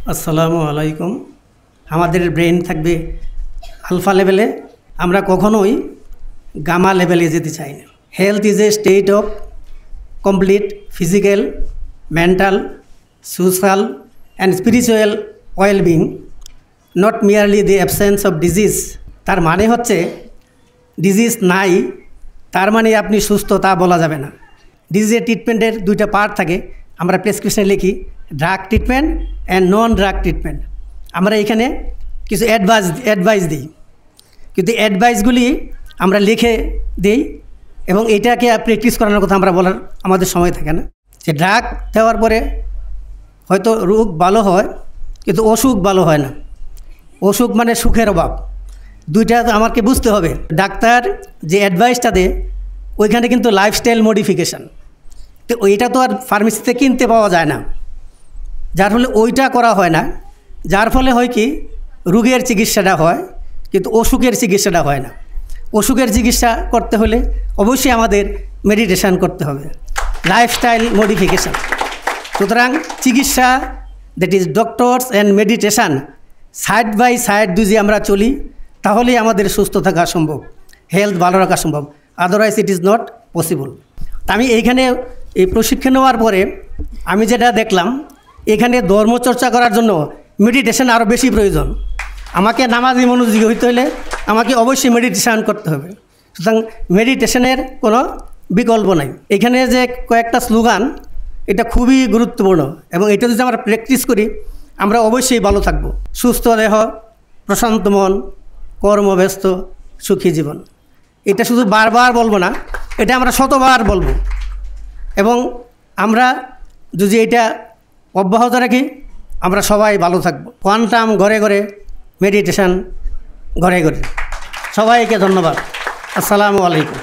আসসালামু আলাইকুম। আমাদের ব্রেন থাকবে আলফা লেভেলে, আমরা কখনোই গামা লেভেলে যেতে চাই না। Health is a state of complete physical, mental, social and spiritual wellbeing, not merely the absence of disease. তার মানে হচ্ছে ডিজিজ নাই তার মানে আপনি সুস্থ, তা বলা যাবে না। ডিজিজের ট্রিটমেন্টের দুইটা পার্ট থাকে। আমরা প্রেসক্রিপশনে লিখি drug treatment and non drug treatment. আমরা এখানে কিছু অ্যাডভাইস দিই, কিন্তু অ্যাডভাইসগুলি আমরা লিখে দিই এবং এটাকে প্র্যাকটিস করানোর কথা আমরা বলার আমাদের সময় থাকে না। যে ড্রাগ দেওয়ার পরে হয়তো রোগ ভালো হয়, কিন্তু অসুখ ভালো হয় না। অসুখ মানে সুখের অভাব, দুইটা আমাকে বুঝতে হবে। ডাক্তার যে অ্যাডভাইসটা দেয় ওইখানে কিন্তু লাইফস্টাইল মডিফিকেশান, তো ওইটা তো আর ফার্মেসিতে কিনতে পাওয়া যায় না, যার ফলে ওইটা করা হয় না। যার ফলে হয় কি, রোগের চিকিৎসাটা হয় কিন্তু অসুখের চিকিৎসাটা হয় না। অসুখের চিকিৎসা করতে হলে অবশ্যই আমাদের মেডিটেশান করতে হবে, লাইফস্টাইল মডিফিকেশান। সুতরাং চিকিৎসা, that is doctors and meditation, side by side যদি আমরা চলি তাহলেই আমাদের সুস্থ থাকা সম্ভব, হেলথ ভালো রাখা সম্ভব। Otherwise it is not possible. তা আমি এইখানে এই প্রশিক্ষণ নেওয়ার পরে আমি যেটা দেখলাম, এখানে ধর্মচর্চা করার জন্য মেডিটেশন আরও বেশি প্রয়োজন। আমাকে নামাজি মনোযোগী হইতে হলে আমাকে অবশ্যই মেডিটেশান করতে হবে। সুতরাং মেডিটেশনের কোনো বিকল্প নাই। এখানে যে কয়েকটা স্লোগান, এটা খুবই গুরুত্বপূর্ণ এবং এটা যদি আমরা প্র্যাকটিস করি আমরা অবশ্যই ভালো থাকব। সুস্থ দেহ, প্রশান্ত মন, কর্মব্যস্ত, সুখী জীবন। এটা শুধু বারবার বলবো না, এটা আমরা শতবার বলবো এবং আমরা যদি এটা অব্যাহত রাখি আমরা সবাই ভালো থাকব। কোয়ান্টাম ঘরে ঘরে, মেডিটেশান ঘরে ঘরে। সবাইকে ধন্যবাদ। আসসালামু আলাইকুম।